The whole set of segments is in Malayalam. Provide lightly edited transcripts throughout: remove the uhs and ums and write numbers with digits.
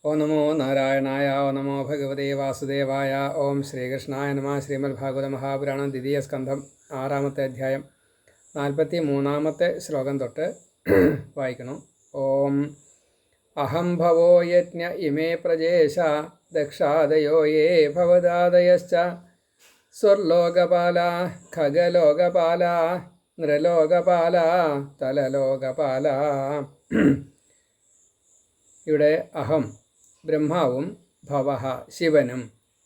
ഓം നമോ നാരായണായ. ഓം നമോ ഭഗവതേ വാസുദേവായ. ഓം ശ്രീകൃഷ്ണായ നമ. ശ്രീമദ് ഭാഗവത മഹാപുരാണം ദ്വിതീയ സ്കന്ധം 6-ാമത്തെ അധ്യായം 43-ാമത്തെ ശ്ലോകം തൊട്ട് വായിക്കണം. ഓം അഹം ഭവോ യജ്ഞ ഇമേ പ്രജേശ ദക്ഷാദയോ യേ ഭവദാദയശ്ച സ്വർലോകപാല ഖഗലോകപാല നൃലോകപാല തലലോകപാല. ഇവിടെ അഹം ബ്രഹ്മാവും ഭവഃ ശിവനും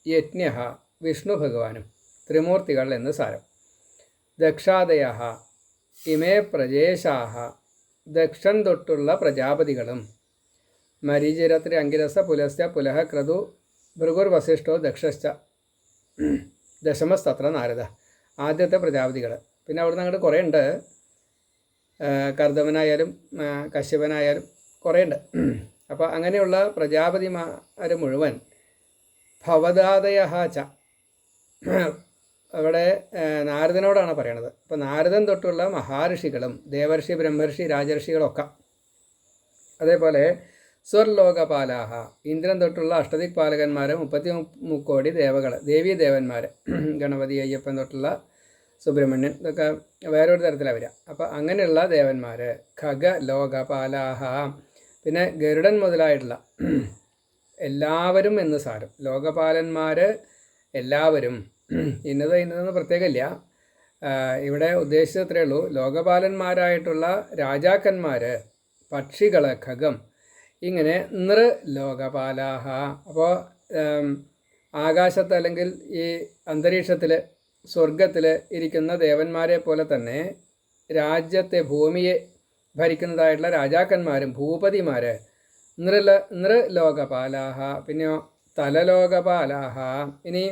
യജ്ഞഃ വിഷ്ണു ഭഗവാനും ത്രിമൂർത്തികൾ എന്ന് സാരം. ദക്ഷാദയഃ ഇമേ പ്രജേശാഃ ദക്ഷൻ തൊട്ടുള്ള പ്രജാപതികളും. മരീചിരത്രി അങ്കിരസ പുലസ്യ പുലഃ ക്രതു ഭൃഗുർ വസിഷ്ഠോ ദക്ഷശ്ച ദശമസ്തത്ര നാരദ. ആദ്യത്തെ പ്രജാപതികൾ. പിന്നെ അവിടുന്ന് അങ്ങോട്ട് കുറേ ഉണ്ട്. കർദമനായാലും കശ്യപനായാലും കുറേ ഉണ്ട്. അപ്പോൾ അങ്ങനെയുള്ള പ്രജാപതിമാർ മുഴുവൻ ഭവദാദയഃ ച അവിടെ നാരദനോടാണ് പറയണത്. അപ്പോൾ നാരദൻ തൊട്ടുള്ള മഹാഋഷികളും ദേവർഷി ബ്രഹ്മർഷി രാജർഷികളൊക്കെ, അതേപോലെ സ്വർലോകപാലാഹ ഇന്ദ്രൻ തൊട്ടുള്ള അഷ്ടദിക് പാലകന്മാർ 33 കോടി ദേവകൾ ദേവീ ദേവന്മാർ, ഗണപതി അയ്യപ്പൻ തൊട്ടുള്ള സുബ്രഹ്മണ്യൻ, ഇതൊക്കെ വേറൊരു തരത്തിലാണ് വരിക. അപ്പോൾ അങ്ങനെയുള്ള ദേവന്മാർ ഖഗ ലോകപാലാഹ, പിന്നെ ഗരുഡൻ മുതലായിട്ടുള്ള എല്ലാവരും എന്ന് സാരം. ലോകപാലന്മാർ എല്ലാവരും, ഇന്നതെന്ന് പ്രത്യേകമില്ല. ഇവിടെ ഉദ്ദേശിച്ചത്രേ ഉള്ളൂ. ലോകപാലന്മാരായിട്ടുള്ള രാജാക്കന്മാർ, പക്ഷികൾ, ഖഗം, ഇങ്ങനെ നൃലോകപാലാഹ. അപ്പോൾ ആകാശത്ത് അല്ലെങ്കിൽ ഈ അന്തരീക്ഷത്തിൽ സ്വർഗത്തിൽ ഇരിക്കുന്ന ദേവന്മാരെ പോലെ തന്നെ രാജ്യത്തെ ഭൂമിയെ ഭരിക്കുന്നതായിട്ടുള്ള രാജാക്കന്മാരും ഭൂപതിമാർ നൃലോകപാലാഹ. പിന്നെയോ തലലോകപാലാഹ. ഇനി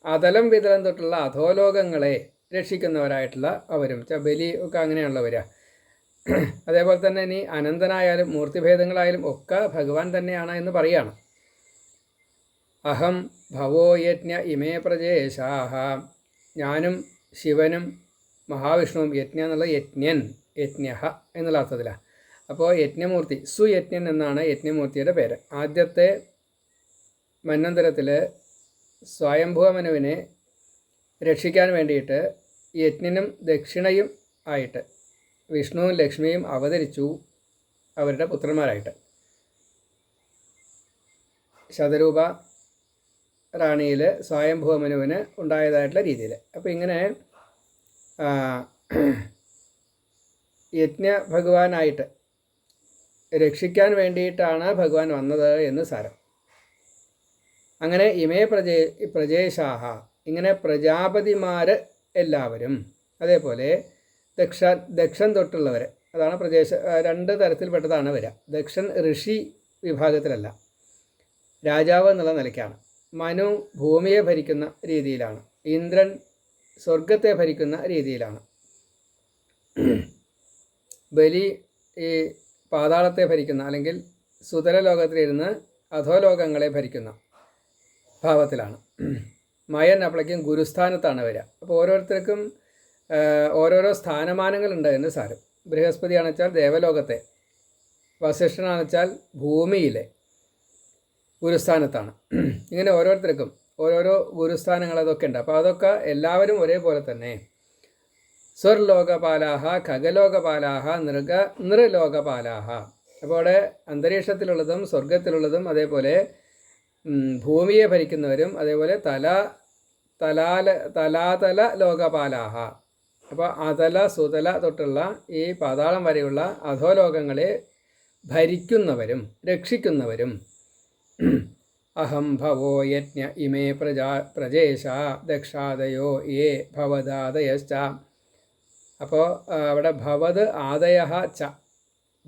അതലം വിതലം തൊട്ടുള്ള അധോലോകങ്ങളെ രക്ഷിക്കുന്നവരായിട്ടുള്ള അവരും ബലി ഒക്കെ അങ്ങനെയുള്ളവരാ. അതേപോലെ തന്നെ ഇനി അനന്തനായാലും മൂർത്തിഭേദങ്ങളായാലും ഒക്കെ ഭഗവാൻ തന്നെയാണ് എന്ന് പറയുകയാണ്. അഹം ഭവോ യജ്ഞ ഇമേ പ്രജേശാഹ, ഞാനും ശിവനും മഹാവിഷ്ണുവും. യജ്ഞ എന്നുള്ള യജ്ഞൻ, യജ്ഞഃ എന്നുള്ള അർത്ഥത്തിലാണ്. അപ്പോൾ യജ്ഞമൂർത്തി, സുയജ്ഞൻ എന്നാണ് യജ്ഞമൂർത്തിയുടെ പേര്. ആദ്യത്തെ മന്വന്തരത്തിൽ സ്വയംഭൂമനുവിനെ രക്ഷിക്കാൻ വേണ്ടിയിട്ട് യജ്ഞനും ദക്ഷിണയും ആയിട്ട് വിഷ്ണുവും ലക്ഷ്മിയും അവതരിച്ചു അവരുടെ പുത്രന്മാരായിട്ട്, ശതരൂപ റാണിയിൽ സ്വയംഭൂമനുവിന് ഉണ്ടായതായിട്ടുള്ള രീതിയിൽ. അപ്പോൾ ഇങ്ങനെ യജ്ഞ ഭഗവാനായിട്ട് രക്ഷിക്കാൻ വേണ്ടിയിട്ടാണ് ഭഗവാൻ വന്നത് എന്ന് സാരം. അങ്ങനെ ഇമേ പ്രജേശാഹ, ഇങ്ങനെ പ്രജാപതിമാർ എല്ലാവരും, അതേപോലെ ദക്ഷൻ തൊട്ടുള്ളവർ, അതാണ് പ്രജേശ. 2 തരത്തിൽപ്പെട്ടതാണ് വരിക. ദക്ഷൻ ഋഷി വിഭാഗത്തിലല്ല, രാജാവ് എന്നുള്ള നിലയ്ക്കാണ്. മനു ഭൂമിയെ ഭരിക്കുന്ന രീതിയിലാണ്. ഇന്ദ്രൻ സ്വർഗത്തെ ഭരിക്കുന്ന രീതിയിലാണ്. ബലി ഈ പാതാളത്തെ ഭരിക്കുന്ന, അല്ലെങ്കിൽ സുതല ലോകത്തിലിരുന്ന് അധോലോകങ്ങളെ ഭരിക്കുന്ന ഭാവത്തിലാണ്. മയൻ അപ്പോഴേക്കും ഗുരുസ്ഥാനത്താണ് വരിക. അപ്പോൾ ഓരോരുത്തർക്കും ഓരോരോ സ്ഥാനമാനങ്ങളുണ്ട് എന്ന് സാരം. ബൃഹസ്പതിയാണെച്ചാൽ ദേവലോകത്തെ, വസിഷ്ഠനാണെച്ചാൽ ഭൂമിയിലെ ഗുരുസ്ഥാനത്താണ്. ഇങ്ങനെ ഓരോരുത്തർക്കും ഓരോരോ ഗുരുസ്ഥാനങ്ങൾ അതൊക്കെ ഉണ്ട്. അപ്പോൾ അതൊക്കെ എല്ലാവരും ഒരേപോലെ തന്നെ. സ്വർലോകപാലാഹ ഖഗലോകപാലാഹ നൃലോകപാലാഹ. അപ്പോൾ അവിടെ അന്തരീക്ഷത്തിലുള്ളതും സ്വർഗത്തിലുള്ളതും അതേപോലെ ഭൂമിയെ ഭരിക്കുന്നവരും, അതേപോലെ തലാതല ലോകപാലാഹ. അപ്പോൾ അതല സുതല തൊട്ടുള്ള ഈ പാതാളം വരെയുള്ള അധോലോകങ്ങളെ ഭരിക്കുന്നവരും രക്ഷിക്കുന്നവരും. അഹം ഭവോ യജ്ഞ ഇമേ പ്രജേശ ദക്ഷാദയോ യേ ഭവദാദയശ്ച. അപ്പോൾ അവിടെ ഭവത് ആദയഃ ച,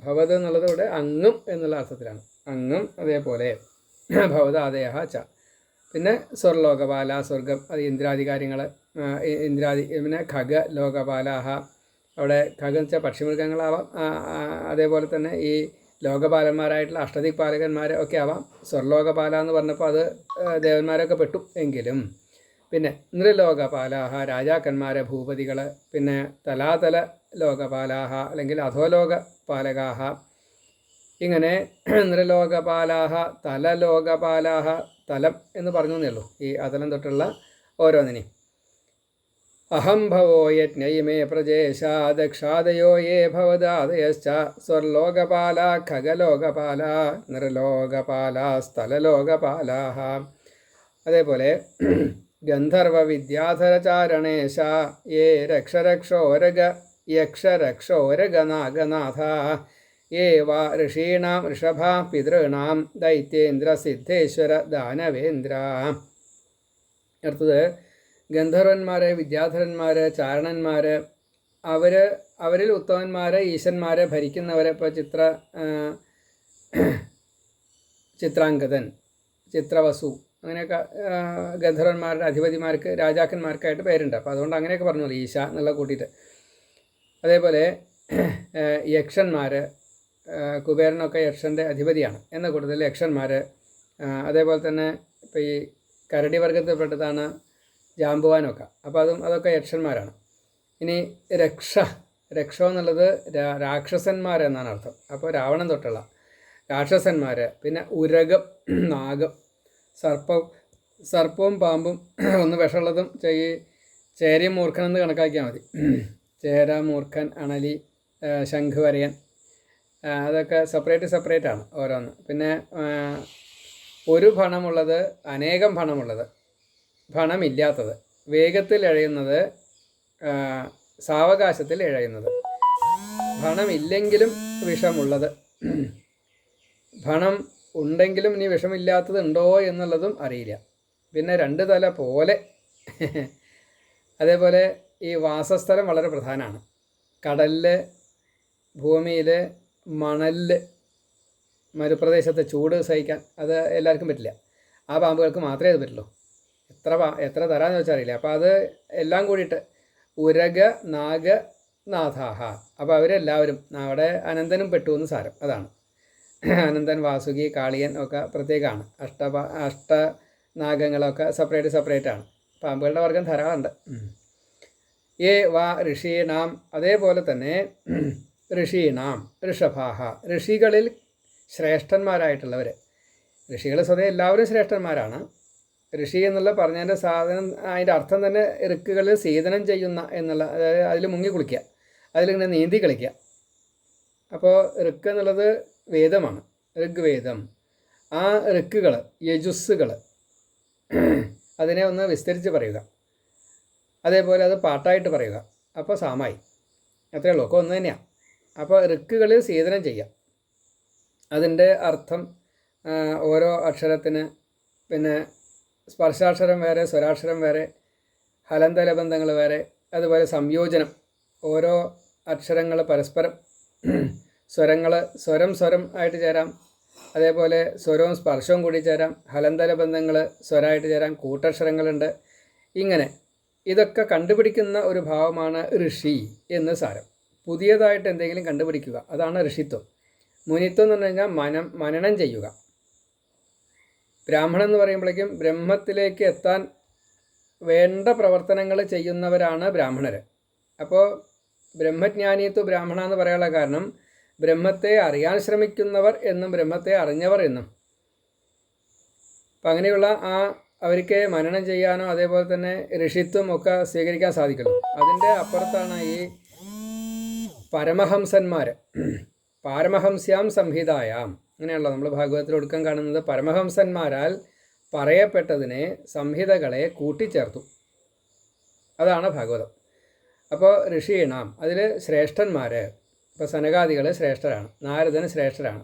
ഭവത് എന്നുള്ളത് ഇവിടെ അങ്ങും എന്നുള്ള അർത്ഥത്തിലാണ്. അങ്ങും അതേപോലെ ഭവദാദയഃ ച. പിന്നെ സ്വർലോകപാല, സ്വർഗം, അത് ഇന്ദ്രാധികാരികൾ, പിന്നെ ഖഗ ലോകപാലാഹ. അവിടെ ഖഗ എന്ന് വെച്ചാൽ പക്ഷിമൃഗങ്ങളാവാം. അതേപോലെ തന്നെ ഈ ലോകപാലന്മാരായിട്ടുള്ള അഷ്ടദിക് പാലകന്മാർ ഒക്കെ ആവാം. സ്വർലോകപാല എന്ന് പറഞ്ഞപ്പോൾ അത് ദേവന്മാരൊക്കെ പെട്ടു എങ്കിലും. പിന്നെ നൃലോകപാലാഹ രാജാക്കന്മാർ, ഭൂപതികൾ. പിന്നെ തലാതല ലോകപാലാഹ അല്ലെങ്കിൽ അധോലോക പാലകാഹ. ഇങ്ങനെ നൃലോകപാലാഹ തലലോകപാലാഹ, തലം എന്ന് പറഞ്ഞു എന്നേ ഉള്ളൂ, ഈ അതലം തൊട്ടുള്ള ഓരോന്നിനെയും. അഹം ഭവോ യജ്ഞയിമേ പ്രജേശ ദക്ഷാദയോ യേ ഭവദാദയശ്ച സ്വർലോകപാല ഖഗലോകപാല നൃലോകപാല സ്ഥലലോകപാലാഹ. അതേപോലെ ഗന്ധർവ വിദ്യാധരചാരണേശ യേ രക്ഷരക്ഷോരഗ യക്ഷരക്ഷോരഗനാഗനാഥ യേ വാ ഋഷീണാം ഋഷഭാ പിതॄണാം ദൈത്യേന്ദ്ര സിദ്ധേശ്വര ദാനവേന്ദ്ര. അടുത്തത് ഗന്ധർവന്മാർ, വിദ്യാധരന്മാർ, ചാരണന്മാർ, അവരിൽ ഉത്തമന്മാർ, ഈശന്മാരെ ഭരിക്കുന്നവർ. ഇപ്പോൾ ചിത്രാംഗതൻ, ചിത്രവസു, അങ്ങനെയൊക്കെ ഗന്ധർവന്മാരുടെ അധിപതിമാർക്ക്, രാജാക്കന്മാർക്കായിട്ട് പേരുണ്ട്. അപ്പോൾ അതുകൊണ്ട് അങ്ങനെയൊക്കെ പറഞ്ഞു ഈശ എന്നുള്ള കൂട്ടിയിട്ട്. അതേപോലെ യക്ഷന്മാർ, കുബേരനൊക്കെ യക്ഷൻ്റെ അധിപതിയാണ് എന്ന കൂട്ടത്തിൽ യക്ഷന്മാർ. അതേപോലെ തന്നെ ഇപ്പോൾ ഈ കരടി വർഗത്തിൽപ്പെട്ടതാണ് ജാമ്പുവാനൊക്കെ, അപ്പോൾ അതൊക്കെ യക്ഷന്മാരാണ്. ഇനി രക്ഷ എന്നുള്ളത് രാക്ഷസന്മാരെന്നാണ് അർത്ഥം. അപ്പോൾ രാവണൻ തൊട്ടുള്ള രാക്ഷസന്മാർ. പിന്നെ ഉരകം, നാഗം, സർപ്പവും പാമ്പും, ഒന്ന് വിഷമുള്ളതും ചേരയും മൂർഖനെന്ന് കണക്കാക്കിയാൽ മതി. ചേര, മൂർഖൻ, അണലി, ശംഖ് വരയൻ, അതൊക്കെ സെപ്പറേറ്റ് ആണ് ഓരോന്ന്. പിന്നെ ഒരു ഫണമുള്ളത്, അനേകം ഫണമുള്ളത്, ഫണമില്ലാത്തത്, വേഗത്തിൽ എഴയുന്നത്, സാവകാശത്തിൽ എഴയുന്നത്, ഫണമില്ലെങ്കിലും വിഷമുള്ളത്, ഫണം ഉണ്ടെങ്കിലും ഇനി വിഷമില്ലാത്തത് ഉണ്ടോ എന്നുള്ളതും അറിയില്ല. പിന്നെ 2 തല പോലെ. അതേപോലെ ഈ വാസസ്ഥലം വളരെ പ്രധാനമാണ്. കടലിൽ, ഭൂമിയിൽ, മണലിൽ, മരുപ്രദേശത്തെ ചൂട് സഹിക്കാൻ അത് എല്ലാവർക്കും പറ്റില്ല. ആ പാമ്പുകൾക്ക് മാത്രമേ അത് പറ്റുള്ളൂ. എത്ര തരാമെന്ന് വെച്ചാൽ അറിയില്ല. അപ്പോൾ അത് എല്ലാം കൂടിയിട്ട് ഉരഗ നാഗ നാഥാഹ. അപ്പോൾ അവരെല്ലാവരും, അവിടെ അനന്തനും പെട്ടു എന്ന് സാരം. അതാണ് അനന്തൻ, വാസുകി, കാളിയൻ ഒക്കെ പ്രത്യേകമാണ്. അഷ്ടനാഗങ്ങളൊക്കെ സെപ്പറേറ്റ് ആണ്. പാമ്പുകളുടെ വർഗം ധാരാളമുണ്ട്. ഏ വാ ഋഷീണാം. അതേപോലെ തന്നെ ഋഷീണാം ഋഷഭാഹ, ഋഷികളിൽ ശ്രേഷ്ഠന്മാരായിട്ടുള്ളവർ. ഋഷികൾ സ്വതേ എല്ലാവരും ശ്രേഷ്ഠന്മാരാണ്. ഋഷി എന്നുള്ള പറഞ്ഞതിൻ്റെ അതിൻ്റെ അർത്ഥം തന്നെ ഋക്കുകളിൽ സീതനം ചെയ്യുന്ന എന്നുള്ള, അതായത് അതിൽ മുങ്ങി കുളിക്കുക, അതിലിങ്ങനെ നീന്തി കളിക്കുക. അപ്പോൾ ഋക്ക് എന്നുള്ളത് വേദമാണ്, ഋഗ്വേദം. ആ ഋക്കുകൾ, യജുസ്സുകൾ, അതിനെ ഒന്ന് വിസ്തരിച്ച് പറയുക. അതേപോലെ അത് പാട്ടായിട്ട് പറയുക. അപ്പോൾ സാമായി. അത്രയേ ഉള്ളൂ, ഒക്കെ ഒന്ന് തന്നെയാണ്. അപ്പോൾ ഋക്കുകളിൽ സീതനം ചെയ്യുക. അതിൻ്റെ അർത്ഥം ഓരോ അക്ഷരത്തിന്, പിന്നെ സ്പർശാക്ഷരം വേറെ, സ്വരാക്ഷരം വേറെ, ഹലന്തലബന്ധങ്ങൾ വേറെ, അതുപോലെ സംയോജനം, ഓരോ അക്ഷരങ്ങൾ പരസ്പരം, സ്വരം ആയിട്ട് ചേരാം. അതേപോലെ സ്വരവും സ്പർശവും കൂടി ചേരാം. ഹലന്തലബന്ധങ്ങൾ സ്വരമായിട്ട് ചേരാം. കൂട്ടക്ഷരങ്ങളുണ്ട്. ഇങ്ങനെ ഇതൊക്കെ കണ്ടുപിടിക്കുന്ന ഒരു ഭാവമാണ് ഋഷി എന്ന് സാരം. പുതിയതായിട്ട് എന്തെങ്കിലും കണ്ടുപിടിക്കുക, അതാണ് ഋഷിത്വം. മുനിത്വം എന്ന് പറഞ്ഞു കഴിഞ്ഞാൽ മനനം ചെയ്യുക. ബ്രാഹ്മണൻ എന്ന് പറയുമ്പോഴേക്കും ബ്രഹ്മത്തിലേക്ക് എത്താൻ വേണ്ട പ്രവർത്തനങ്ങൾ ചെയ്യുന്നവരാണ് ബ്രാഹ്മണർ. അപ്പോൾ ബ്രഹ്മജ്ഞാനിത്വ ബ്രാഹ്മണ എന്ന് പറയാനുള്ള കാരണം ബ്രഹ്മത്തെ അറിയാൻ ശ്രമിക്കുന്നവർ എന്നും ബ്രഹ്മത്തെ അറിഞ്ഞവർ എന്നും. അപ്പം അങ്ങനെയുള്ള അവർക്ക് മനനം ചെയ്യാനോ അതേപോലെ തന്നെ ഋഷിത്വം ഒക്കെ സ്വീകരിക്കാൻ സാധിക്കുള്ളൂ. അതിൻ്റെ അപ്പുറത്താണ് ഈ പരമഹംസന്മാർ. പാരമഹംസ്യാം സംഹിതായാം, അങ്ങനെയുള്ള നമ്മൾ ഭാഗവതത്തിൽ ഒടുക്കം കാണുന്നത് പരമഹംസന്മാരാൽ പറയപ്പെട്ടതിനെ, സംഹിതകളെ കൂട്ടിച്ചേർത്തു. അതാണ് ഭാഗവതം. അപ്പോൾ ഋഷീണാം, അതിൽ ശ്രേഷ്ഠന്മാർ. ഇപ്പോൾ സനകാദികൾ ശ്രേഷ്ഠരാണ്, നാരദന് ശ്രേഷ്ഠരാണ്.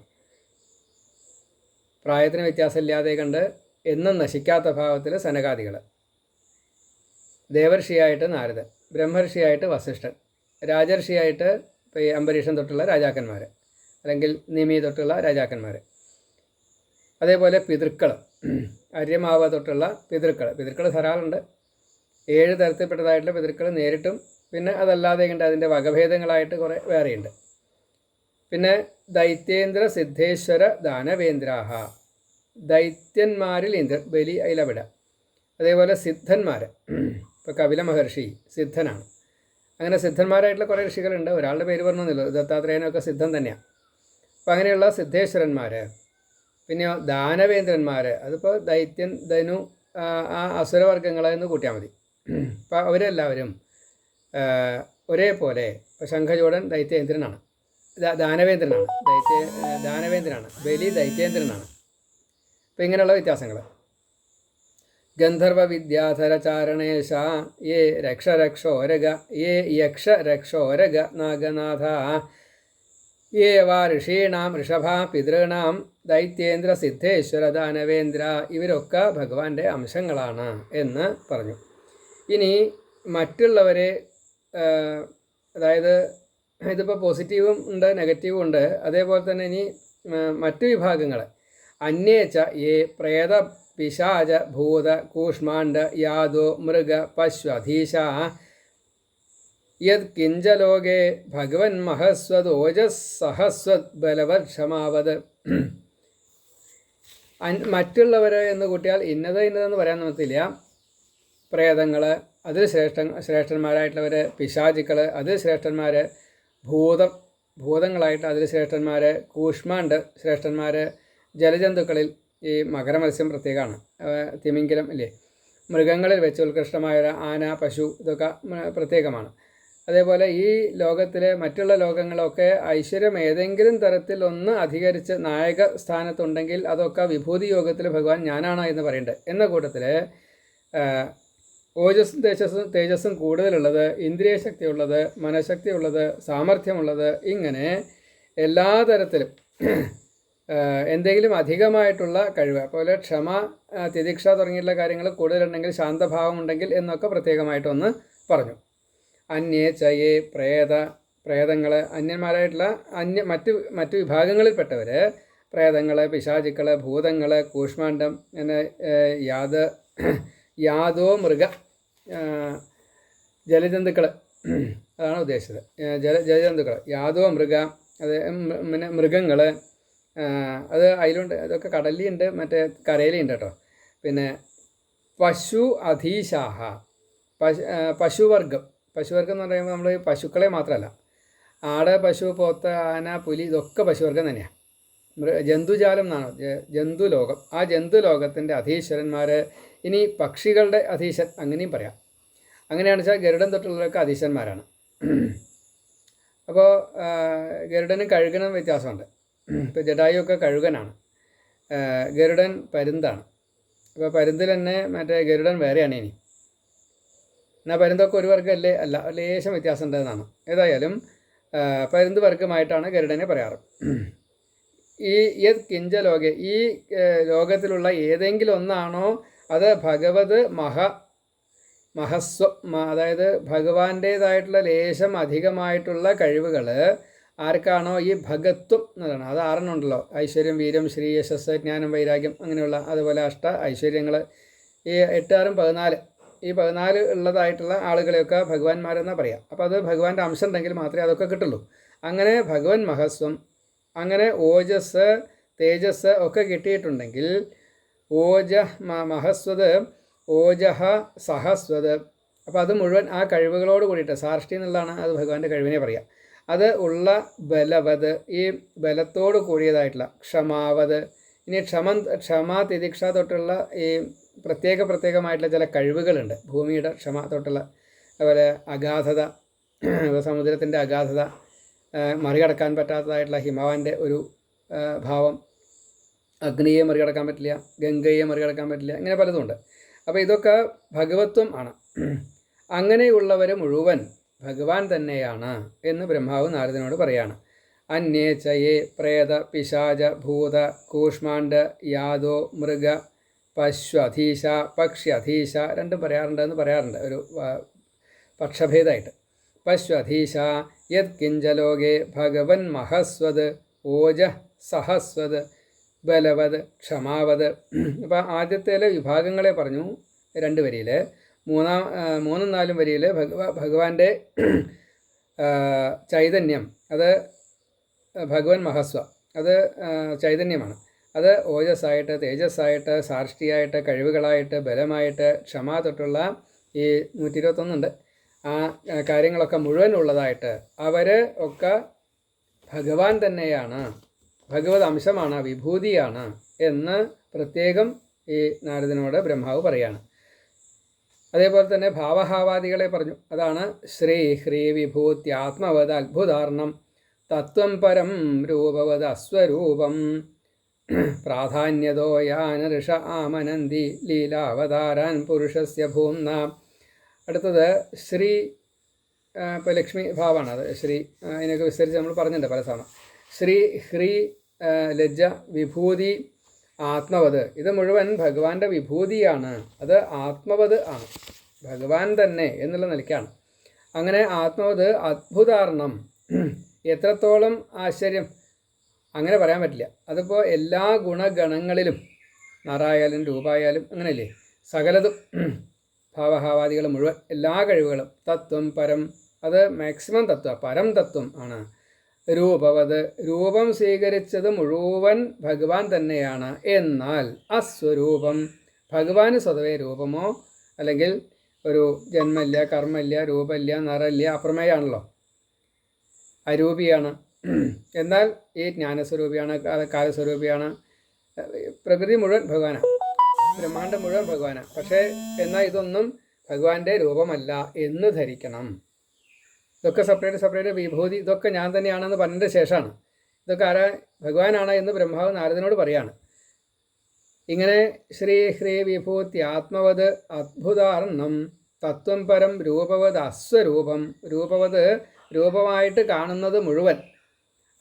പ്രായത്തിന് വ്യത്യാസമില്ലാതെ കണ്ട് എന്നും നശിക്കാത്ത ഭാവത്തിൽ സനകാദികൾ. ദേവർഷിയായിട്ട് നാരദൻ, ബ്രഹ്മർഷിയായിട്ട് വസിഷ്ഠൻ, രാജർഷിയായിട്ട് ഇപ്പോൾ ഈ അംബരീഷൻ തൊട്ടുള്ള രാജാക്കന്മാർ, അല്ലെങ്കിൽ നിമി തൊട്ടുള്ള രാജാക്കന്മാർ. അതേപോലെ പിതൃക്കൾ, അര്യമാവ തൊട്ടുള്ള പിതൃക്കൾ ധാരാളമുണ്ട്. 7 തരത്തിൽപ്പെട്ടതായിട്ടുള്ള പിതൃക്കൾ നേരിട്ടും, പിന്നെ അതല്ലാതെ കണ്ട് അതിൻ്റെ വകഭേദങ്ങളായിട്ട് കുറേ വേറെയുണ്ട്. പിന്നെ ദൈത്യേന്ദ്ര സിദ്ധേശ്വര ദാനവേന്ദ്രാഹ, ദൈത്യന്മാരിൽ ഇന്ദ്രൻ, ബലി അതിലവിട. അതേപോലെ സിദ്ധന്മാർ, ഇപ്പോൾ കപില മഹർഷി സിദ്ധനാണ്. അങ്ങനെ സിദ്ധന്മാരായിട്ടുള്ള കുറേ ഋഷികളുണ്ട്. ഒരാളുടെ പേര് പറഞ്ഞൊന്നുമില്ല, ദത്താത്രേയനൊക്കെ സിദ്ധൻ തന്നെയാണ്. അപ്പം അങ്ങനെയുള്ള സിദ്ധേശ്വരന്മാർ, പിന്നെയോ ദാനവേന്ദ്രന്മാർ, അതിപ്പോൾ ദൈത്യൻ, ധനു, ആ അസുരവർഗങ്ങളെ എന്ന് കൂട്ടിയാൽ മതി. അപ്പോൾ അവരെല്ലാവരും ഒരേപോലെ, ഇപ്പോൾ ശംഖചൂടൻ ദൈത്യേന്ദ്രനാണ്, ദാനവേന്ദ്രനാണ്, ദാനവേന്ദ്രനാണ്, ബലി ദൈത്യേന്ദ്രനാണ്. അപ്പോൾ ഇങ്ങനെയുള്ള വ്യത്യാസങ്ങൾ. ഗന്ധർവ വിദ്യാധര ചാരണേശ യേ രക്ഷരക്ഷോരഗ യേ യക്ഷരക്ഷോരഗ നാഗനാഥ യേ വാ ഋഷീണാം ഋഷഭാ പിതൃണാം ദൈത്യേന്ദ്ര സിദ്ധേശ്വര ദാനവേന്ദ്ര, ഇവരൊക്കെ ഭഗവാന്റെ അംശങ്ങളാണ് എന്ന് പറഞ്ഞു. ഇനി മറ്റുള്ളവരെ, അതായത് ഇതിപ്പോൾ പോസിറ്റീവും ഉണ്ട് നെഗറ്റീവും ഉണ്ട്, അതേപോലെ തന്നെ ഇനി മറ്റു വിഭാഗങ്ങൾ അന്യേച്ച യേ പ്രേത പിശാച ഭൂത കൂഷ്മാണ്ഡ യാദോ മൃഗ പശ്വധീശ യത് കിഞ്ചലോകെ ഭഗവൻ മഹസ്വദോജസ്സഹസ്വത് ബലവത് ക്ഷമാവത്. മറ്റുള്ളവർ എന്ന് കൂട്ടിയാൽ ഇന്നതെന്ന് പറയാൻ നിൽക്കില്ല. പ്രേതങ്ങൾ, അതിൽ ശ്രേഷ്ഠന്മാരായിട്ടുള്ളവർ, പിശാചുക്കൾ, അതിൽ ശ്രേഷ്ഠന്മാർ, ഭൂതങ്ങളായിട്ട് അതിൽ ശ്രേഷ്ഠന്മാർ, കൂഷ്മാണ്ട് ശ്രേഷ്ഠന്മാർ, ജലജന്തുക്കളിൽ ഈ മകരമത്സ്യം പ്രത്യേകമാണ്, തിമിംഗലം ഇല്ലേ, മൃഗങ്ങളിൽ വെച്ച് ഉത്കൃഷ്ടമായ ആന, പശു, ഇതൊക്കെ പ്രത്യേകമാണ്. അതേപോലെ ഈ ലോകത്തിലെ മറ്റുള്ള ലോകങ്ങളൊക്കെ ഐശ്വര്യം ഏതെങ്കിലും തരത്തിൽ ഒന്ന് അധികരിച്ച് നായക സ്ഥാനത്തുണ്ടെങ്കിൽ അതൊക്കെ വിഭൂതി യോഗത്തിൽ ഭഗവാൻ ഞാനാണ് എന്ന് പറയുന്നുണ്ട്. എന്ന കൂട്ടത്തിൽ ഓജസ്സും തേജസ്സും കൂടുതലുള്ളത്, ഇന്ദ്രിയ ശക്തിയുള്ളത്, മനഃശക്തിയുള്ളത്, സാമർഥ്യമുള്ളത്, ഇങ്ങനെ എല്ലാ തരത്തിലും എന്തെങ്കിലും അധികമായിട്ടുള്ള കഴിവ്, അതുപോലെ ക്ഷമ, തിദിക്ഷ തുടങ്ങിയിട്ടുള്ള കാര്യങ്ങൾ കൂടുതലുണ്ടെങ്കിൽ, ശാന്തഭാവം ഉണ്ടെങ്കിൽ എന്നൊക്കെ പ്രത്യേകമായിട്ടൊന്ന് പറഞ്ഞു. അന്യേ ചയേ പ്രേതങ്ങൾ, അന്യന്മാരായിട്ടുള്ള മറ്റ് വിഭാഗങ്ങളിൽപ്പെട്ടവർ, പ്രേതങ്ങൾ, പിശാചുക്കൾ, ഭൂതങ്ങൾ, കൂഷ്മാണ്ഡം, പിന്നെ യാദോ മൃഗ, ജലജന്തുക്കൾ, അതാണ് ഉദ്ദേശിച്ചത്. ജലജന്തുക്കൾ, യാദോ മൃഗ, അത് പിന്നെ മൃഗങ്ങൾ, അത് അതിലുണ്ട്, അതൊക്കെ കടലിലുണ്ട്, മറ്റേ കരയിലുണ്ട് കേട്ടോ. പിന്നെ പശു അധീശാഹ, പശുവർഗം എന്ന് പറയുമ്പോൾ നമ്മൾ പശുക്കളെ മാത്രമല്ല, ആട്, പശു, പോത്ത്, ആന, പുലി, ഇതൊക്കെ പശുവർഗം തന്നെയാണ്. ജന്തുജാലം എന്നാണ് ജന്തുലോകം. ആ ജന്തുലോകത്തിൻ്റെ അധീശ്വരന്മാർ. ഇനി പക്ഷികളുടെ അധീശൻ അങ്ങനെയും പറയാം. അങ്ങനെയാണെന്ന് വെച്ചാൽ ഗരുഡൻ തൊട്ടുള്ളവരൊക്കെ അധീശന്മാരാണ്. അപ്പോൾ ഗരുഡനും കഴുകനും വ്യത്യാസമുണ്ട്. ഇപ്പോൾ ജഡായുവൊക്കെ കഴുകനാണ്, ഗരുഡൻ പരുന്താണ്. അപ്പോൾ പരുന്തിൽ തന്നെ മറ്റേ ഗരുഡൻ വേറെയാണ്. ഇനി എന്നാൽ പരുന്തൊക്കെ ഒരു വർഗ്ഗമല്ലേ? അല്ല, ലേശം വ്യത്യാസം ഉണ്ടെന്നാണ്. ഏതായാലും പരുന്ത് വർഗ്ഗമായിട്ടാണ് ഗരുഡനെ പറയാറ്. ഈ യത് കിഞ്ചലോകെ, ഈ ലോകത്തിലുള്ള ഏതെങ്കിലും ഒന്നാണോ അത് ഭഗവത് മഹസ്വ, അതായത് ഭഗവാന്റേതായിട്ടുള്ള ലേശം അധികമായിട്ടുള്ള കഴിവുകൾ ആർക്കാണോ, ഈ ഭഗത്വം എന്നതാണ്. അത് ആറെണ്ണമുണ്ടല്ലോ: ഐശ്വര്യം, വീര്യം, ശ്രീ, യശസ്, ജ്ഞാനം, വൈരാഗ്യം, അങ്ങനെയുള്ള. അതുപോലെ ഐശ്വര്യങ്ങൾ, ഈ 8, 6, 14, ഈ 14 ഉള്ളതായിട്ടുള്ള ആളുകളെയൊക്കെ ഭഗവാന്മാരെന്നാണ് പറയുക. അപ്പോൾ അത് ഭഗവാന്റെ അംശം ഉണ്ടെങ്കിൽ മാത്രമേ അതൊക്കെ കിട്ടുള്ളൂ. അങ്ങനെ ഭഗവൻ മഹസ്വം, അങ്ങനെ ഓജസ്, തേജസ് ഒക്കെ കിട്ടിയിട്ടുണ്ടെങ്കിൽ, മഹസ്വത്, ഓജഹ, സഹസ്വത്, അപ്പോൾ അത് മുഴുവൻ ആ കഴിവുകളോട് കൂടിയിട്ട്, സാർഷ്ടി എന്നുള്ളതാണ് അത് ഭഗവാന്റെ കഴിവിനെ പറയുക. അത് ഉള്ള ബലവത്, ഈ ബലത്തോട് കൂടിയതായിട്ടുള്ള ക്ഷമാവത്. ഇനി ക്ഷമ, തിദിക്ഷ തൊട്ടുള്ള ഈ പ്രത്യേകമായിട്ടുള്ള ചില കഴിവുകളുണ്ട്. ഭൂമിയുടെ ക്ഷമ തൊട്ടുള്ള, അതുപോലെ അഗാധത, സമുദ്രത്തിൻ്റെ അഗാധത, മറികടക്കാൻ പറ്റാത്തതായിട്ടുള്ള ഹിമവാൻ്റെ ഒരു ഭാവം, അഗ്നിയെ മറികടക്കാൻ പറ്റില്ല, ഗംഗയെ മറികടക്കാൻ പറ്റില്ല, ഇങ്ങനെ പലതുമുണ്ട്. അപ്പോൾ ഇതൊക്കെ ഭഗവത്വം ആണ്. അങ്ങനെയുള്ളവർ മുഴുവൻ ഭഗവാൻ തന്നെയാണ് എന്ന് ബ്രഹ്മാവ് നാരദനോട് പറയാണ്. അന്യേ ചയേ പ്രേത പിശാച ഭൂത കൂഷ്മാണ്ഡ യാദോ മൃഗ പശ്വധീശ പക്ഷ്യധീശ, രണ്ടും പറയാറുണ്ട് ഒരു പക്ഷഭേദമായിട്ട്. പശ്വധീശ യത് കിഞ്ചലോകെ ഭഗവൻ മഹസ്വത് ഓജ സഹസ്വത് ബലവത് ക്ഷമാവത്. അപ്പോൾ ആദ്യത്തേലെ വിഭാഗങ്ങളെ പറഞ്ഞു 2 വരിയിൽ. 3, 4 വരിയിൽ ഭഗവാന്റെ ചൈതന്യം, അത് ഭഗവൻ മഹസ്വ, അത് ചൈതന്യമാണ്. അത് ഓജസ്സായിട്ട്, തേജസ്സായിട്ട്, സാർഷ്ടിയായിട്ട്, കഴിവുകളായിട്ട്, ബലമായിട്ട്, ക്ഷമ തൊട്ടുള്ള ഈ 121 ഉണ്ട്. ആ കാര്യങ്ങളൊക്കെ മുഴുവൻ ഉള്ളതായിട്ട് അവർ ഒക്കെ ഭഗവാൻ തന്നെയാണ് ഭഗവത് അംശമാണ്, വിഭൂതിയാണ് എന്ന് പ്രത്യേകം ഈ നാരദനോട് ബ്രഹ്മാവ് പറയാണ്. അതേപോലെ തന്നെ ഭാവഹാവാദികളെ പറഞ്ഞു. അതാണ് ശ്രീ ഹ്രീ വിഭൂത്യാത്മവത് അത്ഭുതാർണം തത്വം പരം രൂപവത് അസ്വരൂപം പ്രാധാന്യതോ യാൻ ഋഷ ആമനന്തി ലീലാവതാരാൻ പുരുഷസ്യ ഭൂംന. അടുത്തത് ശ്രീ, ഇപ്പോൾ ലക്ഷ്മി ഭാവമാണ് അത്. ശ്രീ അതിനൊക്കെ വിസ്തരിച്ച് നമ്മൾ പറഞ്ഞിട്ടുണ്ട് പല സമയം. ശ്രീ ഹ്രീ ലജ്ജ വിഭൂതി ആത്മവത്, ഇത് മുഴുവൻ ഭഗവാന്റെ വിഭൂതിയാണ്. അത് ആത്മവത് ആണ്, ഭഗവാൻ തന്നെ എന്നുള്ള നിലയ്ക്കാണ്. അങ്ങനെ ആത്മവത് അത്ഭുതാർണം, എത്രത്തോളം ആശ്ചര്യം അങ്ങനെ പറയാൻ പറ്റില്ല. അതിപ്പോൾ എല്ലാ ഗുണഗണങ്ങളിലും നിറായാലും രൂപായാലും അങ്ങനെയല്ലേ, സകലതും ഭാവഹാവാദികൾ മുഴുവൻ എല്ലാ കഴിവുകളും. തത്വം പരം, അത് മാക്സിമം തത്വം, പരം തത്വം ആണ്. രൂപവത്, രൂപം സ്വീകരിച്ചത് മുഴുവൻ ഭഗവാൻ തന്നെയാണ്. എന്നാൽ അസ്വരൂപം, ഭഗവാന് സ്വതവേ രൂപമോ അല്ലെങ്കിൽ ഒരു ജന്മമില്ല, കർമ്മമില്ല, രൂപമില്ല, നിറമില്ല, അപ്രമേയാണല്ലോ, അരൂപിയാണ്. എന്നാൽ ഈ ജ്ഞാനസ്വരൂപിയാണ്, കാലസ്വരൂപിയാണ്. പ്രകൃതി മുഴുവൻ ഭഗവാനാണ്, ബ്രഹ്മാണ്ടം മുഴുവൻ ഭഗവാനാണ്. പക്ഷേ എന്നാൽ ഇതൊന്നും ഭഗവാന്റെ രൂപമല്ല എന്ന് ധരിക്കണം. ഇതൊക്കെ സെപ്പറേറ്റ് വിഭൂതി, ഇതൊക്കെ ഞാൻ തന്നെയാണെന്ന് പറഞ്ഞതിൻ്റെ ശേഷമാണ് ഇതൊക്കെ ആരാ ഭഗവാനാണ് എന്ന് ബ്രഹ്മാവ് നാരദനോട് പറയാണ്. ഇങ്ങനെ ശ്രീ ഹ്രീ വിഭൂതി ആത്മവത് അത്ഭുതാർണം തത്വം പരം രൂപവത് അസ്വരൂപം. രൂപവത്, രൂപമായിട്ട് കാണുന്നത് മുഴുവൻ.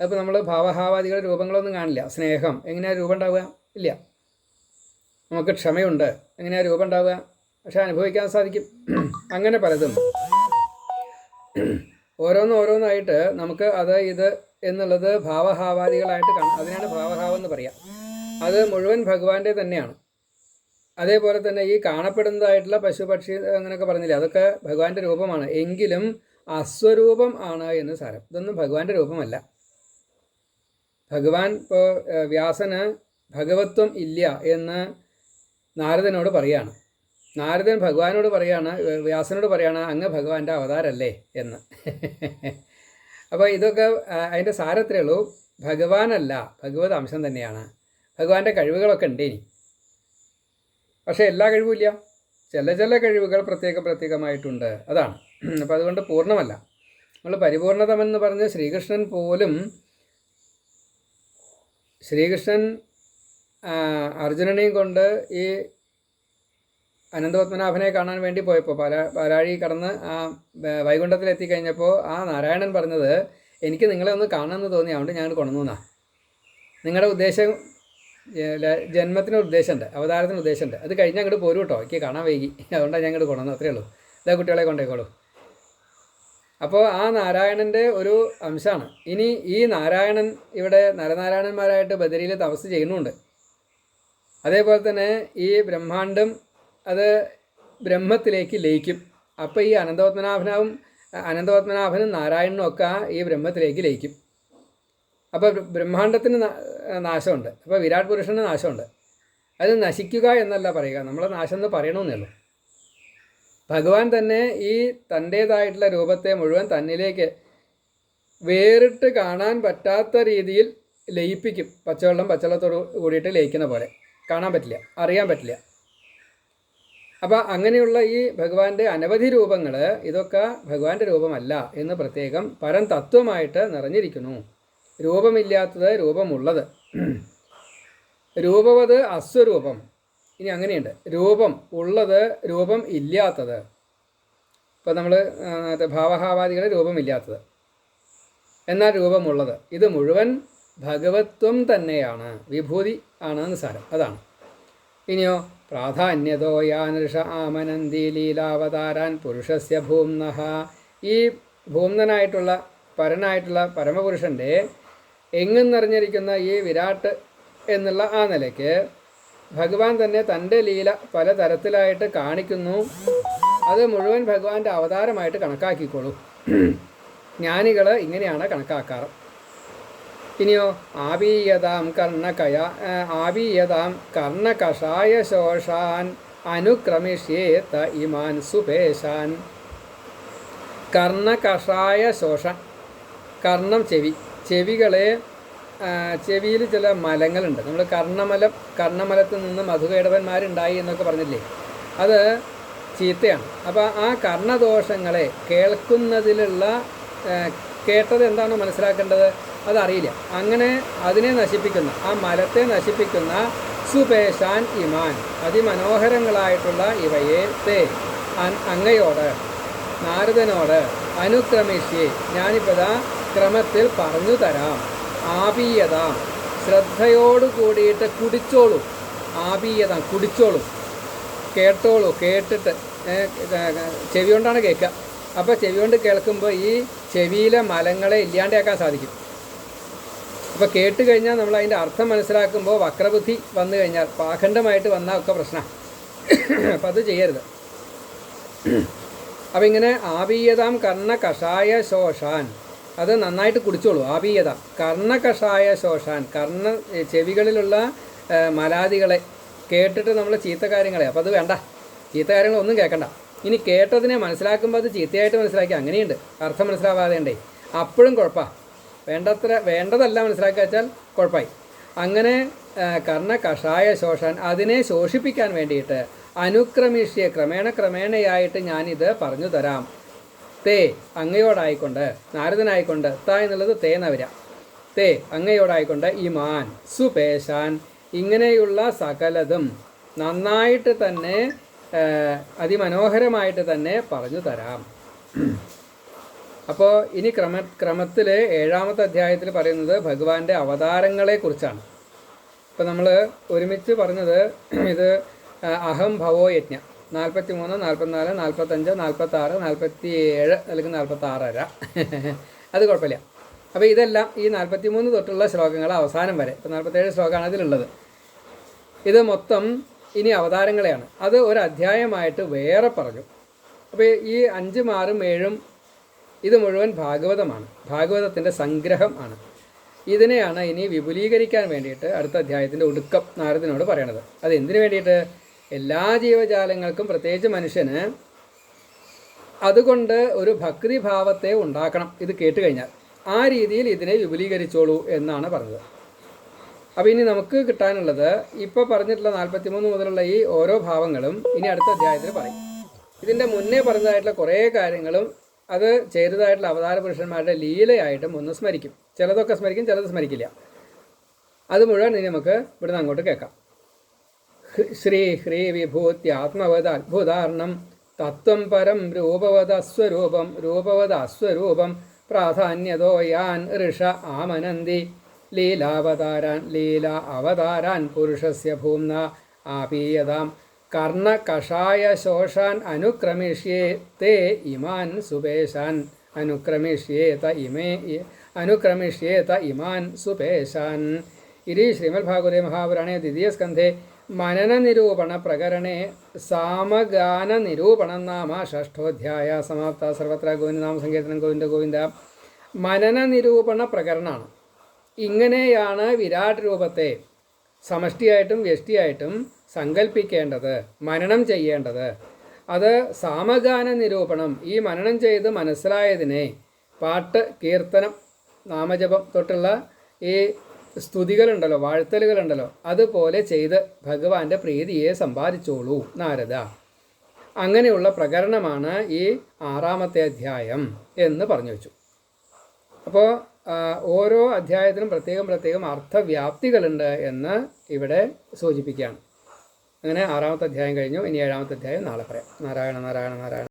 അതിപ്പോൾ നമ്മൾ ഭാവഹാവാദികളുടെ രൂപങ്ങളൊന്നും കാണില്ല. സ്നേഹം എങ്ങനെയാണ് രൂപം ഉണ്ടാവുക? ഇല്ല. നമുക്ക് ക്ഷമയുണ്ട്, എങ്ങനെയാണ് രൂപം ഉണ്ടാവുക? പക്ഷെ അനുഭവിക്കാൻ സാധിക്കും. അങ്ങനെ പലതും ഓരോന്നായിട്ട് നമുക്ക് അത് ഇത് എന്നുള്ളത് ഭാവഹാവാദികളായിട്ട് കാണാം. അതിനാണ് ഭാവഹാവം എന്ന് പറയാം. അത് മുഴുവൻ ഭഗവാന്റെ തന്നെയാണ്. അതേപോലെ തന്നെ ഈ കാണപ്പെടുന്നതായിട്ടുള്ള പശു പക്ഷി അങ്ങനെയൊക്കെ പറഞ്ഞില്ലേ, അതൊക്കെ ഭഗവാന്റെ രൂപമാണ്. എങ്കിലും അസ്വരൂപം ആണ് എന്ന് സാരം. ഇതൊന്നും ഭഗവാന്റെ രൂപമല്ല. ഭഗവാൻ ഇപ്പോൾ വ്യാസന് ഭഗവത്വം ഇല്ല എന്ന് നാരദനോട് പറയാണ്. നാരദൻ ഭഗവാനോട് പറയാണ്, വ്യാസനോട് പറയാണ്, അങ്ങ് ഭഗവാന്റെ അവതാരല്ലേ എന്ന്. അപ്പോൾ ഇതൊക്കെ അതിൻ്റെ സാരത്രേ ഉള്ളൂ. ഭഗവാനല്ല, ഭഗവത് അംശം തന്നെയാണ്. ഭഗവാന്റെ കഴിവുകളൊക്കെ ഉണ്ട് ഇനി, പക്ഷേ എല്ലാ കഴിവുമില്ല. ചില കഴിവുകൾ പ്രത്യേകമായിട്ടുണ്ട്, അതാണ്. അപ്പോൾ അതുകൊണ്ട് പൂർണ്ണമല്ല. നമ്മൾ പരിപൂർണതമെന്ന് പറഞ്ഞ് ശ്രീകൃഷ്ണൻ പോലും, ശ്രീകൃഷ്ണൻ അർജുനനെയും കൊണ്ട് ഈ അനന്തപത്മനാഭനെ കാണാൻ വേണ്ടി പോയപ്പോൾ പാലാഴി കടന്ന് ആ വൈകുണ്ഠത്തിലെത്തിക്കഴിഞ്ഞപ്പോൾ ആ നാരായണൻ പറഞ്ഞത്, എനിക്ക് നിങ്ങളെ ഒന്ന് കാണണമെന്ന് തോന്നി, അതുകൊണ്ട് ഞാൻ കൊണ്ടുവന്നാണ്. നിങ്ങളുടെ ഉദ്ദേശം, ജന്മത്തിന് ഉദ്ദേശമുണ്ട്, അവതാരത്തിന് ഉദ്ദേശമുണ്ട്, അത് കഴിഞ്ഞാൽ അങ്ങോട്ട് പോരും കേട്ടോ, എനിക്ക് കാണാൻ വൈകി, അതുകൊണ്ടാണ് ഞാൻ അങ്ങോട്ട് കൊണ്ടുവന്നത്, അത്രയേ ഉള്ളൂ. ഇതാ കുട്ടികളെ കൊണ്ടേക്കോളൂ. അപ്പോൾ ആ നാരായണൻ്റെ ഒരു അംശമാണ്. ഇനി ഈ നാരായണൻ ഇവിടെ നരനാരായണന്മാരായിട്ട് ബദരിയിൽ തപസ് ചെയ്യുന്നുണ്ട്. അതേപോലെ തന്നെ ഈ ബ്രഹ്മാണ്ടം അത് ബ്രഹ്മത്തിലേക്ക് ലയിക്കും. അപ്പോൾ ഈ അനന്തപത്മനാഭനും നാരായണനും ഒക്കെ ഈ ബ്രഹ്മത്തിലേക്ക് ലയിക്കും. അപ്പോൾ ബ്രഹ്മാണ്ടത്തിന് നാശമുണ്ട്, അപ്പോൾ വിരാട് പുരുഷന് നാശമുണ്ട്. അത് നശിക്കുക എന്നല്ല പറയുക, നമ്മളെ നാശം എന്ന് പറയണമെന്നേ ഉള്ളൂ. ഭഗവാൻ തന്നെ ഈ തൻ്റേതായിട്ടുള്ള രൂപത്തെ മുഴുവൻ തന്നിലേക്ക് വേറിട്ട് കാണാൻ പറ്റാത്ത രീതിയിൽ ലയിപ്പിക്കും. പച്ചവെള്ളത്തോട് കൂടിയിട്ട് ലയിക്കുന്ന പോലെ കാണാൻ പറ്റില്ല, അറിയാൻ പറ്റില്ല. അപ്പോൾ അങ്ങനെയുള്ള ഈ ഭഗവാന്റെ അനവധി രൂപങ്ങൾ, ഇതൊക്കെ ഭഗവാന്റെ രൂപമല്ല എന്ന് പ്രത്യേകം പരം തത്വമായിട്ട് നിറഞ്ഞിരിക്കുന്നു. രൂപമില്ലാത്തത് രൂപമുള്ളത്, രൂപവത് അസ്വരൂപം. ഇനി അങ്ങനെയുണ്ട്, രൂപം ഉള്ളത് രൂപം ഇല്ലാത്തത്. ഇപ്പോൾ നമ്മൾ ഭാവഹാവാദികൾ രൂപമില്ലാത്തത്, എന്നാൽ രൂപമുള്ളത്. ഇത് മുഴുവൻ ഭഗവത്വം തന്നെയാണ്, വിഭൂതി ആണെന്ന് സാരം, അതാണ്. ഇനിയോ പ്രാധാന്യതോ യാനൃഷ ആമനന്തി ലീലാവതാരാൻ പുരുഷസ്യ ഭൂംനഃ. ഈ ഭൂമ്നനായിട്ടുള്ള പരനായിട്ടുള്ള പരമപുരുഷൻ്റെ എങ്ങും നിറഞ്ഞിരിക്കുന്ന ഈ വിരാട്ട് എന്നുള്ള ആ നിലയ്ക്ക് ഭഗവാൻ തന്നെ തൻ്റെ ലീല പലതരത്തിലായിട്ട് കാണിക്കുന്നു. അത് മുഴുവൻ ഭഗവാന്റെ അവതാരമായിട്ട് കണക്കാക്കിക്കോളൂ. ജ്ഞാനികൾ ഇങ്ങനെയാണ് കണക്കാക്കാറ്. ഇനിയോ ആവീയതാം കർണകഷായ ശോഷാൻ അനുക്രമിഷ്യേത ഇമാൻ സുപേശാൻ. കർണകഷായ ശോഷാൻ, കർണം ചെവികളെ ചെവിയിൽ ചില മലങ്ങളുണ്ട്. നമ്മൾ കർണമലത്തിൽ നിന്ന് മധുകേടവന്മാരുണ്ടായി എന്നൊക്കെ പറഞ്ഞില്ലേ, അത് ചീത്തയാണ്. അപ്പോൾ ആ കർണദോഷങ്ങളെ കേൾക്കുന്നതിലുള്ള കേട്ടത് എന്താണോ മനസ്സിലാക്കേണ്ടത് അതറിയില്ല. അങ്ങനെ അതിനെ നശിപ്പിക്കുന്ന, ആ മലത്തെ നശിപ്പിക്കുന്ന സുപേശാൻ ഇമാൻ, അതിമനോഹരങ്ങളായിട്ടുള്ള ഇവയെ തേ അങ്ങയോട്, നാരദനോട് അനുക്രമിച്ച് ഞാനിപ്പോൾ ക്രമത്തിൽ പറഞ്ഞു തരാം. ആപീയത, ശ്രദ്ധയോട് കൂടിയിട്ട് കുടിച്ചോളൂ. ആപീയത, കുടിച്ചോളൂ, കേട്ടോളൂ. കേട്ടിട്ട് ചെവി കൊണ്ടാണ് കേൾക്കുക. അപ്പോൾ ചെവി കൊണ്ട് കേൾക്കുമ്പോൾ ഈ ചെവിയിലെ മലങ്ങളെ ഇല്ലാണ്ടാക്കാൻ സാധിക്കും. അപ്പോൾ കേട്ട് കഴിഞ്ഞാൽ നമ്മൾ അതിൻ്റെ അർത്ഥം മനസ്സിലാക്കുമ്പോൾ വക്രബുദ്ധി വന്നു കഴിഞ്ഞാൽ, പാഖണ്ഡമായിട്ട് വന്നാൽ ഒക്കെ പ്രശ്നമാണ്. അപ്പം അത് ചെയ്യരുത്. അപ്പം ഇങ്ങനെ ആപീയതാം കർണ കഷായ ശോഷാൻ, അത് നന്നായിട്ട് കുടിച്ചോളൂ. ആപീയത കർണകഷായ ശോഷാൻ, ചെവികളിലുള്ള മലാദികളെ കേട്ടിട്ട് നമ്മൾ ചീത്ത കാര്യങ്ങളെ, അപ്പോൾ അത് വേണ്ട, ചീത്ത കാര്യങ്ങളൊന്നും കേൾക്കണ്ട. ഇനി കേട്ടതിനെ മനസ്സിലാക്കുമ്പോൾ അത് ചീത്തയായിട്ട് മനസ്സിലാക്കി, അങ്ങനെയുണ്ട്. അർത്ഥം മനസ്സിലാവാതെ ഉണ്ടേ അപ്പോഴും കുഴപ്പമാണ്. വേണ്ടതല്ല മനസ്സിലാക്കുക വെച്ചാൽ കുഴപ്പമായി. അങ്ങനെ കർണകഷായ ശോഷാൻ, അതിനെ ശോഷിപ്പിക്കാൻ വേണ്ടിയിട്ട് അനുക്രമിഷ്യ, ക്രമേണയായിട്ട് ഞാനിത് പറഞ്ഞു തരാം. തേ അങ്ങയോടായിക്കൊണ്ട്, നാരദനായിക്കൊണ്ട്, ത എന്നുള്ളത് തേന്ന വരാം. തേ അങ്ങയോടായിക്കൊണ്ട് ഇമാൻ സുപേശാൻ, ഇങ്ങനെയുള്ള സകലതും നന്നായിട്ട് തന്നെ അതിമനോഹരമായിട്ട് തന്നെ പറഞ്ഞു തരാം. അപ്പോൾ ഇനി ക്രമത്തിൽ 7ാമത്തെ അധ്യായത്തിൽ പറയുന്നത് ഭഗവാന്റെ അവതാരങ്ങളെക്കുറിച്ചാണ്. ഇപ്പോൾ നമ്മൾ ഒരുമിച്ച് പറഞ്ഞത് ഇത് അഹം ഭവോ യജ്ഞ 43, 44, 45, 46, 47 അല്ലെങ്കിൽ 46 അത് കുഴപ്പമില്ല. അപ്പോൾ ഇതെല്ലാം ഈ 43 തൊട്ടുള്ള ശ്ലോകങ്ങൾ അവസാനം വരെ, ഇപ്പോൾ 47 ശ്ലോകമാണ് അതിലുള്ളത്. ഇത് മൊത്തം ഇനി അവതാരങ്ങളെയാണ്. അത് ഒരു അധ്യായമായിട്ട് വേറെ പറഞ്ഞു. അപ്പോൾ ഈ 5, 6, 7 ഇത് മുഴുവൻ ഭാഗവതമാണ്, ഭാഗവതത്തിൻ്റെ സംഗ്രഹം ആണ്. ഇതിനെയാണ് ഇനി വിപുലീകരിക്കാൻ വേണ്ടിയിട്ട് അടുത്ത അധ്യായത്തിൻ്റെ ഒടുക്കം നാരദനോട് പറയണത്. അത് എന്തിനു വേണ്ടിയിട്ട്? എല്ലാ ജീവജാലങ്ങൾക്കും, പ്രത്യേകിച്ച് മനുഷ്യന്, അതുകൊണ്ട് ഒരു ഭക്തിഭാവത്തെ ഉണ്ടാക്കണം. ഇത് കേട്ട് കഴിഞ്ഞാൽ ആ രീതിയിൽ ഇതിനെ വിപുലീകരിച്ചോളൂ എന്നാണ് പറഞ്ഞത്. അപ്പോൾ ഇനി നമുക്ക് കിട്ടാനുള്ളത് ഇപ്പോൾ പറഞ്ഞിട്ടുള്ള 43 മുതലുള്ള ഈ ഓരോ ഭാവങ്ങളും ഇനി അടുത്ത അധ്യായത്തിൽ പറയും. ഇതിൻ്റെ മുന്നേ പറഞ്ഞതായിട്ടുള്ള കുറേ കാര്യങ്ങളും അത് ചെയ്തതായിട്ടുള്ള അവതാര പുരുഷന്മാരുടെ ലീലയായിട്ടും ഒന്ന് സ്മരിക്കും. ചിലതൊക്കെ സ്മരിക്കും, ചിലത് സ്മരിക്കില്ല. അത് മുഴുവൻ ഇനി നമുക്ക് ഇവിടുന്ന് അങ്ങോട്ട് കേൾക്കാം. ശ്രീ ഹ്രീ വിഭൂത്യാത്മവത് അത്ഭുതാർണം തത്വം പരം രൂപവദസ്വരൂപം പ്രാധാന്യതോ യാൻ ഋഷ ആമനന്തി ലീല അവതാരാൻ പുരുഷസ്യ ഭൂമ്ന ആപീയതാം കർണകഷായ ശോഷാൻ അനുക്രമിഷ്യേ തേ ഇമാൻ സുപേശാൻ അനുക്രമിഷ്യേത ഇമാൻ സുപേശാൻ. ഇതി ശ്രീമദ്ഭാഗവതേ മഹാപുരാണേ ദ്വിതീയസ്കന്ധേ മനനനിരൂപണ പ്രകരണേ സാമഗാനനിരൂപണം നാമ 6ാധ്യായ സമാപ്ത. സർവത്ര ഗോവിന്ദനാമ സങ്കീർത്തനം. ഗോവിന്ദ ഗോവിന്ദ. മനനനിരൂപണ പ്രകരണമാണ്. ഇങ്ങനെയാണ് വിരാട് രൂപത്തെ സമഷ്ടിയായിട്ടും വ്യഷ്ടിയായിട്ടും സങ്കല്പിക്കേണ്ടത്, മനനം ചെയ്യേണ്ടത്. അത് സാമഗാന നിരൂപണം, ഈ മനനം ചെയ്ത് മനസ്സിലായതിനെ പാട്ട്, കീർത്തനം, നാമജപം തൊട്ടുള്ള ഈ സ്തുതികളുണ്ടല്ലോ, വാഴ്ത്തലുകളുണ്ടല്ലോ, അതുപോലെ ചെയ്ത് ഭഗവാന്റെ പ്രീതിയെ സമ്പാദിച്ചോളൂ നാരദ. അങ്ങനെയുള്ള പ്രകരണമാണ് ഈ 6ാമത്തെ അധ്യായം എന്ന് പറഞ്ഞു വെച്ചു. അപ്പോൾ ഓരോ അധ്യായത്തിനും പ്രത്യേകം അർത്ഥവ്യാപ്തികളുണ്ട് എന്ന് ഇവിടെ സൂചിപ്പിക്കുകയാണ്. അങ്ങനെ 6ാമത്തെ അധ്യായം കഴിഞ്ഞു. ഇനി 7ാമത്തെ അധ്യായം നാളെ പറയാം. നാരായണ നാരായണ നാരായണ.